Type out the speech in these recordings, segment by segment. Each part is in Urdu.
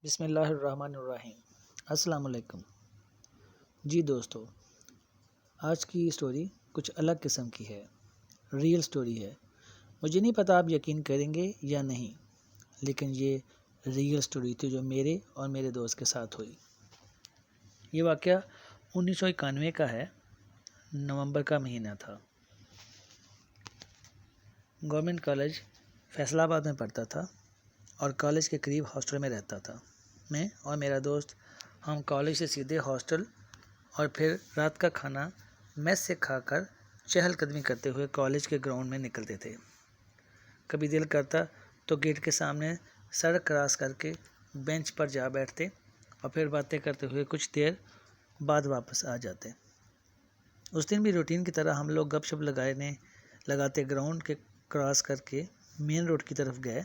بسم اللہ الرحمن الرحیم۔ السلام علیکم جی دوستو، آج کی اسٹوری کچھ الگ قسم کی ہے، ریئل اسٹوری ہے۔ مجھے نہیں پتا آپ یقین کریں گے یا نہیں، لیکن یہ ریئل اسٹوری تھی جو میرے اور میرے دوست کے ساتھ ہوئی۔ یہ واقعہ 1991 کا ہے، نومبر کا مہینہ تھا۔ گورنمنٹ کالج فیصل آباد میں پڑھتا تھا اور کالج کے قریب ہاسٹل میں رہتا تھا۔ میں اور میرا دوست ہم کالج سے سیدھے ہاسٹل اور پھر رات کا کھانا میس سے کھا کر چہل قدمی کرتے ہوئے کالج کے گراؤنڈ میں نکلتے تھے۔ کبھی دل کرتا تو گیٹ کے سامنے سڑک کراس کر کے بینچ پر جا بیٹھتے اور پھر باتیں کرتے ہوئے کچھ دیر بعد واپس آ جاتے۔ اس دن بھی روٹین کی طرح ہم لوگ گپ شپ لگاتے گراؤنڈ کے کراس کر کے مین روڈ کی طرف گئے۔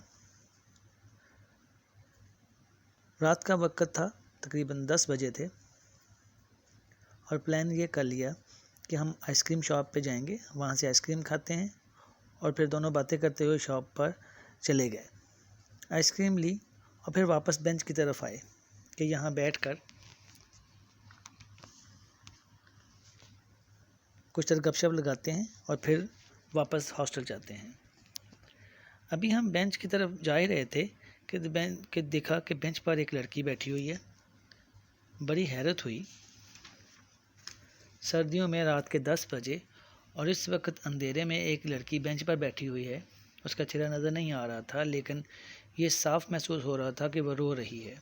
رات کا وقت تھا، تقریباً 10 بجے تھے، اور پلان یہ کر لیا کہ ہم آئس کریم شاپ پہ جائیں گے، وہاں سے آئس کریم کھاتے ہیں اور پھر دونوں باتیں کرتے ہوئے شاپ پر چلے گئے۔ آئس کریم لی اور پھر واپس بینچ کی طرف آئے کہ یہاں بیٹھ کر کچھ دیر گپ شپ لگاتے ہیں اور پھر واپس ہاسٹل جاتے ہیں۔ ابھی ہم بینچ کی طرف جا ہی رہے تھے کہ دیکھا کہ بینچ پر ایک لڑکی بیٹھی ہوئی ہے۔ بڑی حیرت ہوئی۔ سردیوں میں رات کے 10 بجے اور اس وقت اندھیرے میں ایک لڑکی بینچ پر بیٹھی ہوئی ہے۔ اس کا چہرہ نظر نہیں آ رہا تھا، لیکن یہ صاف محسوس ہو رہا تھا کہ وہ رو رہی ہے۔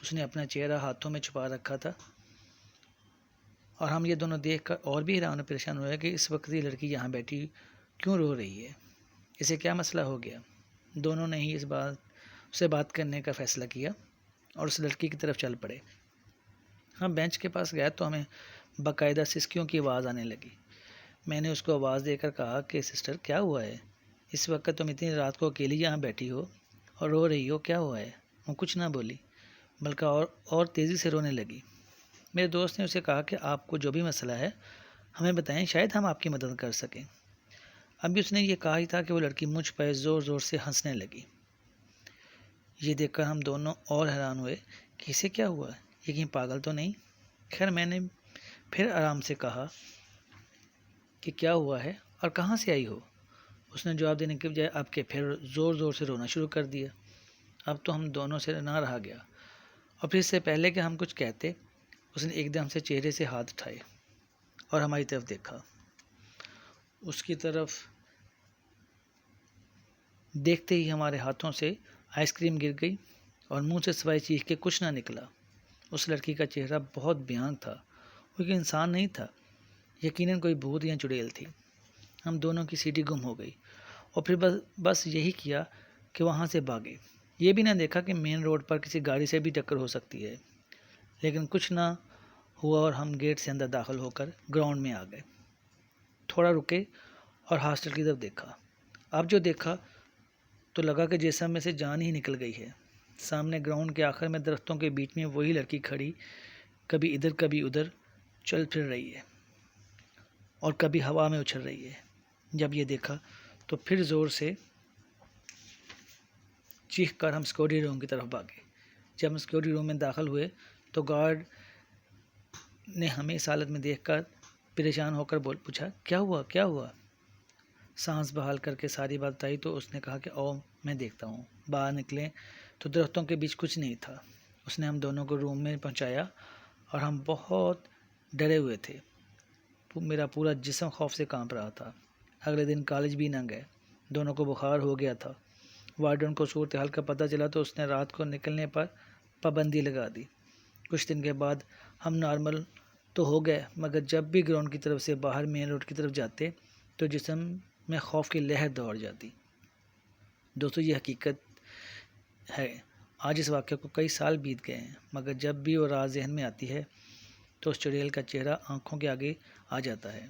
اس نے اپنا چہرہ ہاتھوں میں چھپا رکھا تھا، اور ہم یہ دونوں دیکھ کر اور بھی حیران و پریشان ہوئے کہ اس وقت یہ لڑکی یہاں بیٹھی کیوں رو رہی ہے، اسے کیا مسئلہ ہو گیا۔ دونوں نے ہی اسے بات کرنے کا فیصلہ کیا اور اس لڑکی کی طرف چل پڑے۔ ہم بینچ کے پاس گئے تو ہمیں باقاعدہ سسکیوں کی آواز آنے لگی۔ میں نے اس کو آواز دے کر کہا کہ سسٹر کیا ہوا ہے، اس وقت تم اتنی رات کو اکیلی یہاں بیٹھی ہو اور رو رہی ہو، کیا ہوا ہے؟ وہ کچھ نہ بولی، بلکہ اور تیزی سے رونے لگی۔ میرے دوست نے اسے کہا کہ آپ کو جو بھی مسئلہ ہے ہمیں بتائیں، شاید ہم آپ کی مدد کر سکیں۔ ابھی اس نے یہ کہا ہی تھا کہ وہ لڑکی مجھ پر زور زور سے ہنسنے لگی۔ یہ دیکھ کر ہم دونوں اور حیران ہوئے کہ اسے کیا ہوا، یہ کہیں پاگل تو نہیں۔ خیر میں نے پھر آرام سے کہا کہ کیا ہوا ہے اور کہاں سے آئی ہو۔ اس نے جواب دینے کے بجائے اب کے پھر زور زور سے رونا شروع کر دیا۔ اب تو ہم دونوں سے نہ رہا گیا، اور پھر اس سے پہلے کہ ہم کچھ کہتے، اس نے ایک دم سے چہرے سے ہاتھ اٹھائے اور ہماری طرف دیکھا۔ اس کی طرف دیکھتے ہی ہمارے ہاتھوں سے آئس کریم گر گئی اور منہ سے سوائے چیخ کے کچھ نہ نکلا۔ اس لڑکی کا چہرہ بہت بھیانک تھا، وہ کوئی انسان نہیں تھا، یقیناً کوئی بھوت یا چڑیل تھی۔ ہم دونوں کی سیٹی گم ہو گئی اور پھر بس یہی کیا کہ وہاں سے بھاگے۔ یہ بھی نہ دیکھا کہ مین روڈ پر کسی گاڑی سے بھی ٹکر ہو سکتی ہے، لیکن کچھ نہ ہوا اور ہم گیٹ سے اندر داخل ہو کر گراؤنڈ میں آ گئے۔ تھوڑا رکے اور ہاسٹل کی طرف دیکھا۔ اب جو دیکھا تو لگا کہ جسم میں سے جان ہی نکل گئی ہے۔ سامنے گراؤنڈ کے آخر میں درختوں کے بیچ میں وہی لڑکی کھڑی، کبھی ادھر کبھی ادھر چل پھر رہی ہے اور کبھی ہوا میں اچھل رہی ہے۔ جب یہ دیکھا تو پھر زور سے چیخ کر ہم سیکورٹی روم کی طرف بھاگے۔ جب ہم سیکورٹی روم میں داخل ہوئے تو گارڈ نے ہمیں اس حالت میں دیکھ کر پریشان ہو کر پوچھا کیا ہوا کیا ہوا۔ سانس بحال کر کے ساری بات بتائی تو اس نے کہا کہ او میں دیکھتا ہوں۔ باہر نکلے تو درختوں کے بیچ کچھ نہیں تھا۔ اس نے ہم دونوں کو روم میں پہنچایا اور ہم بہت ڈرے ہوئے تھے۔ میرا پورا جسم خوف سے کانپ رہا تھا۔ اگلے دن کالج بھی نہ گئے، دونوں کو بخار ہو گیا تھا۔ وارڈن کو صورتحال کا پتہ چلا تو اس نے رات کو نکلنے پر پابندی لگا دی۔ کچھ دن کے بعد ہم نارمل تو ہو گئے، مگر جب بھی گراؤنڈ کی طرف سے باہر مین روڈ کی طرف جاتے تو جسم میں خوف کی لہر دوڑ جاتی۔ دوستو یہ حقیقت ہے۔ آج اس واقعے کو کئی سال بیت گئے ہیں، مگر جب بھی وہ رات ذہن میں آتی ہے تو اس چڑیل کا چہرہ آنکھوں کے آگے آ جاتا ہے۔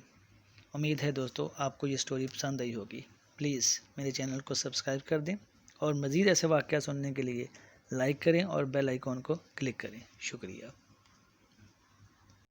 امید ہے دوستو آپ کو یہ سٹوری پسند آئی ہوگی۔ پلیز میرے چینل کو سبسکرائب کر دیں اور مزید ایسے واقعات سننے کے لیے لائک کریں اور بیل آئیکن کو کلک کریں۔ شکریہ۔